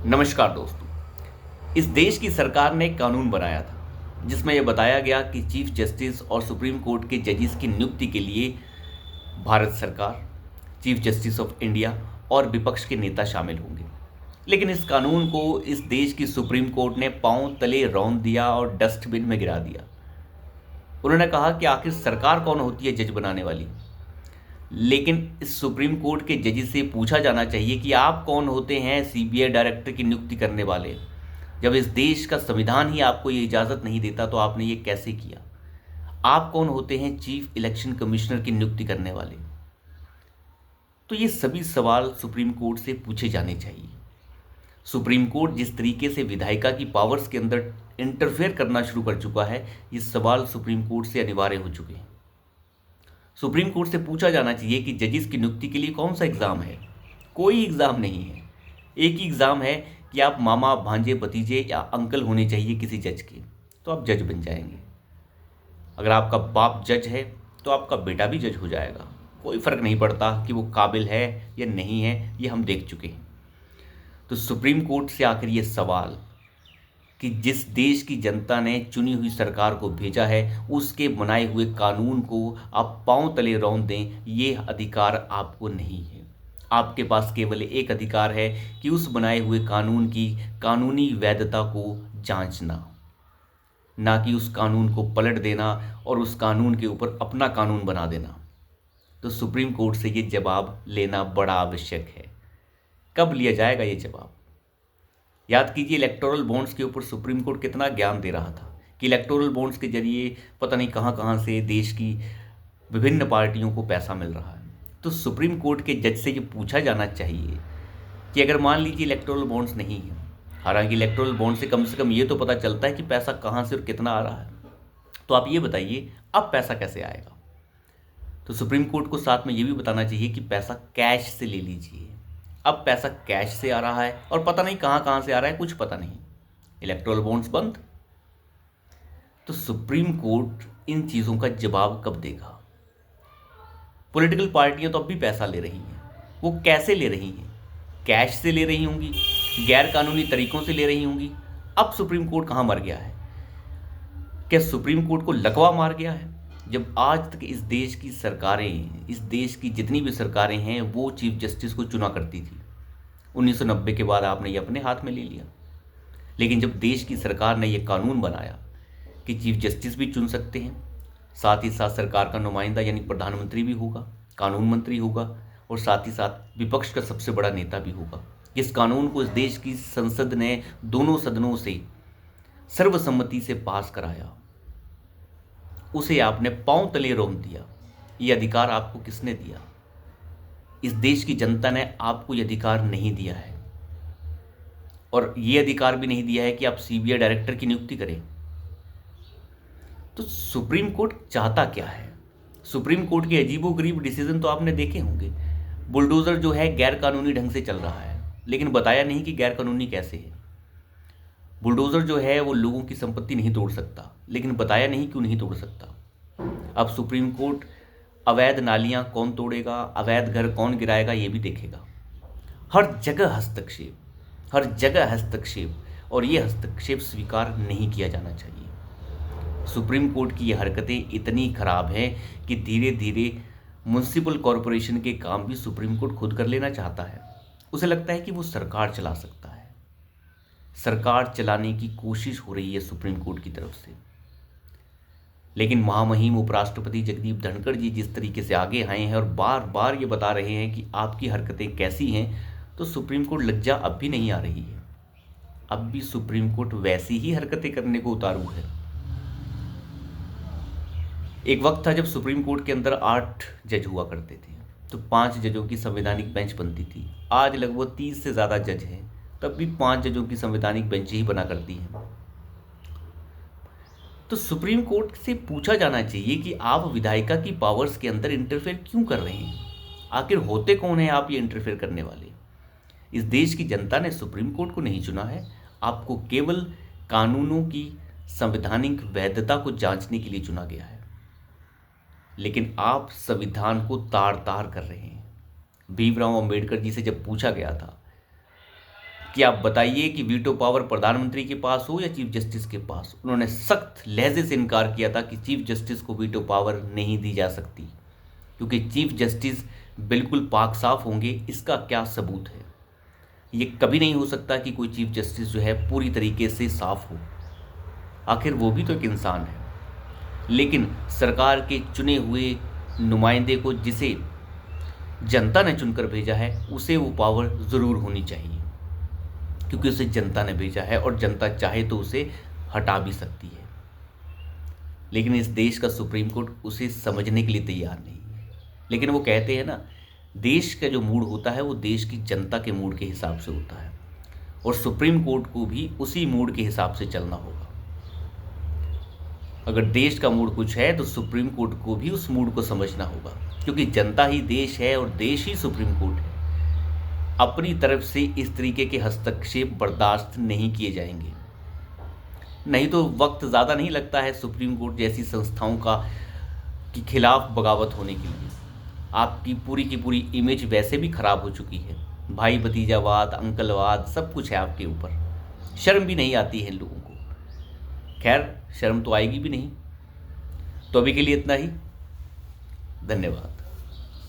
नमस्कार दोस्तों। इस देश की सरकार ने एक कानून बनाया था जिसमें यह बताया गया कि चीफ जस्टिस और सुप्रीम कोर्ट के जजेस की नियुक्ति के लिए भारत सरकार, चीफ जस्टिस ऑफ इंडिया और विपक्ष के नेता शामिल होंगे। लेकिन इस कानून को इस देश की सुप्रीम कोर्ट ने पांव तले रौंद दिया और डस्टबिन में गिरा दिया। उन्होंने कहा कि आखिर सरकार कौन होती है जज बनाने वाली। लेकिन इस सुप्रीम कोर्ट के जज से पूछा जाना चाहिए कि आप कौन होते हैं सीबीआई डायरेक्टर की नियुक्ति करने वाले। जब इस देश का संविधान ही आपको ये इजाज़त नहीं देता तो आपने ये कैसे किया। आप कौन होते हैं चीफ इलेक्शन कमिश्नर की नियुक्ति करने वाले। तो ये सभी सवाल सुप्रीम कोर्ट से पूछे जाने चाहिए। सुप्रीम कोर्ट जिस तरीके से विधायिका की पावर्स के अंदर इंटरफेयर करना शुरू कर चुका है, ये सवाल सुप्रीम कोर्ट से अनिवार्य हो चुके हैं। सुप्रीम कोर्ट से पूछा जाना चाहिए कि जजेस की नियुक्ति के लिए कौन सा एग्ज़ाम है। कोई एग्ज़ाम नहीं है। एक ही एग्ज़ाम है कि आप मामा, भांजे, भतीजे या अंकल होने चाहिए किसी जज के, तो आप जज बन जाएंगे। अगर आपका बाप जज है तो आपका बेटा भी जज हो जाएगा। कोई फ़र्क नहीं पड़ता कि वो काबिल है या नहीं है, ये हम देख चुके हैं। तो सुप्रीम कोर्ट से आखिर ये सवाल कि जिस देश की जनता ने चुनी हुई सरकार को भेजा है, उसके बनाए हुए कानून को आप पांव तले रौंद दें, ये अधिकार आपको नहीं है। आपके पास केवल एक अधिकार है कि उस बनाए हुए कानून की कानूनी वैधता को जांचना, ना कि उस कानून को पलट देना और उस कानून के ऊपर अपना कानून बना देना। तो सुप्रीम कोर्ट से ये जवाब लेना बड़ा आवश्यक है। कब लिया जाएगा ये जवाब? याद कीजिए, इलेक्टोरल बॉन्ड्स के ऊपर सुप्रीम कोर्ट कितना ज्ञान दे रहा था कि इलेक्टोरल बॉन्ड्स के जरिए पता नहीं कहाँ कहाँ से देश की विभिन्न पार्टियों को पैसा मिल रहा है। तो सुप्रीम कोर्ट के जज से ये पूछा जाना चाहिए कि अगर मान लीजिए इलेक्टोरल बॉन्ड्स नहीं है, हालांकि इलेक्टोरल बॉन्ड से कम ये तो पता चलता है कि पैसा कहाँ से और कितना आ रहा है, तो आप ये बताइए अब पैसा कैसे आएगा। तो सुप्रीम कोर्ट को साथ में ये भी बताना चाहिए कि पैसा कैश से ले लीजिए। अब पैसा कैश से आ रहा है और पता नहीं कहाँ कहाँ से आ रहा है, कुछ पता नहीं। इलेक्टोरल बॉन्ड्स बंद। तो सुप्रीम कोर्ट इन चीज़ों का जवाब कब देगा? पॉलिटिकल पार्टियां तो अब भी पैसा ले रही हैं। वो कैसे ले रही हैं? कैश से ले रही होंगी, गैर कानूनी तरीकों से ले रही होंगी। अब सुप्रीम कोर्ट कहाँ मर गया है? क्या सुप्रीम कोर्ट को लकवा मार गया है? जब आज तक इस देश की सरकारें, इस देश की जितनी भी सरकारें हैं, वो चीफ जस्टिस को चुना करती थी। 1990 के बाद आपने ये अपने हाथ में ले लिया। लेकिन जब देश की सरकार ने ये कानून बनाया कि चीफ जस्टिस भी चुन सकते हैं, साथ ही साथ सरकार का नुमाइंदा यानी प्रधानमंत्री भी होगा, कानून मंत्री होगा और साथ ही साथ विपक्ष का सबसे बड़ा नेता भी होगा। इस कानून को इस देश की संसद ने दोनों सदनों से सर्वसम्मति से पास कराया, उसे आपने पांव तले रोक दिया। ये अधिकार आपको किसने दिया? इस देश की जनता ने आपको ये अधिकार नहीं दिया है। और ये अधिकार भी नहीं दिया है कि आप सीबीआई डायरेक्टर की नियुक्ति करें। तो सुप्रीम कोर्ट चाहता क्या है? सुप्रीम कोर्ट के अजीबोगरीब डिसीजन तो आपने देखे होंगे। बुलडोजर जो है गैर कानूनी ढंग से चल रहा है, लेकिन बताया नहीं कि गैर कानूनी कैसे है। बुलडोजर जो है वो लोगों की संपत्ति नहीं तोड़ सकता, लेकिन बताया नहीं क्यों नहीं तोड़ सकता। अब सुप्रीम कोर्ट अवैध नालियां कौन तोड़ेगा, अवैध घर कौन गिराएगा, ये भी देखेगा। हर जगह हस्तक्षेप, हर जगह हस्तक्षेप, और ये हस्तक्षेप स्वीकार नहीं किया जाना चाहिए। सुप्रीम कोर्ट की ये हरकतें इतनी खराब हैं कि धीरे धीरे म्युनिसिपल कॉरपोरेशन के काम भी सुप्रीम कोर्ट खुद कर लेना चाहता है। उसे लगता है कि वो सरकार चला सकता है। सरकार चलाने की कोशिश हो रही है सुप्रीम कोर्ट की तरफ से। लेकिन महामहिम उपराष्ट्रपति जगदीप धनखड़ जी जिस तरीके से आगे आए हैं और बार बार ये बता रहे हैं कि आपकी हरकतें कैसी हैं, तो सुप्रीम कोर्ट लज्जा अब भी नहीं आ रही है। अब भी सुप्रीम कोर्ट वैसी ही हरकतें करने को उतारू है। एक वक्त था जब सुप्रीम कोर्ट के अंदर 8 जज हुआ करते थे, तो 5 जजों की संवैधानिक बेंच बनती थी। आज लगभग 30 से ज़्यादा जज हैं, तब भी 5 जजों की संवैधानिक बेंच ही बना करती हैं। तो सुप्रीम कोर्ट से पूछा जाना चाहिए कि आप विधायिका की पावर्स के अंदर इंटरफेयर क्यों कर रहे हैं? आखिर होते कौन है आप ये इंटरफेयर करने वाले? इस देश की जनता ने सुप्रीम कोर्ट को नहीं चुना है। आपको केवल कानूनों की संवैधानिक वैधता को जांचने के लिए चुना गया है। लेकिन आप संविधान को तार तार कर रहे हैं। भीमराव अंबेडकर जी से जब पूछा गया था कि आप बताइए कि वीटो पावर प्रधानमंत्री के पास हो या चीफ जस्टिस के पास। उन्होंने सख्त लहजे से इनकार किया था कि चीफ जस्टिस को वीटो पावर नहीं दी जा सकती, क्योंकि चीफ जस्टिस बिल्कुल पाक साफ होंगे। इसका क्या सबूत है? ये कभी नहीं हो सकता कि कोई चीफ जस्टिस जो है पूरी तरीके से साफ हो, आखिर वो भी तो एक इंसान है। लेकिन सरकार के चुने हुए नुमाइंदे को, जिसे जनता ने चुनकर भेजा है, उसे वो पावर ज़रूर होनी चाहिए, क्योंकि उसे जनता ने भेजा है और जनता चाहे तो उसे हटा भी सकती है। लेकिन इस देश का सुप्रीम कोर्ट उसे समझने के लिए तैयार नहीं है। लेकिन वो कहते हैं ना, देश का जो मूड होता है वो देश की जनता के मूड के हिसाब से होता है, और सुप्रीम कोर्ट को भी उसी मूड के हिसाब से चलना होगा। अगर देश का मूड कुछ है तो सुप्रीम कोर्ट को भी उस मूड को समझना होगा, क्योंकि जनता ही देश है और देश ही सुप्रीम कोर्ट है। अपनी तरफ से इस तरीके के हस्तक्षेप बर्दाश्त नहीं किए जाएंगे, नहीं तो वक्त ज़्यादा नहीं लगता है सुप्रीम कोर्ट जैसी संस्थाओं का के खिलाफ बगावत होने के लिए। आपकी पूरी की पूरी इमेज वैसे भी खराब हो चुकी है, भाई भतीजावाद, अंकलवाद, सब कुछ है आपके ऊपर। शर्म भी नहीं आती है इन लोगों को। खैर, शर्म तो आएगी भी नहीं। तो अभी के लिए इतना ही। धन्यवाद।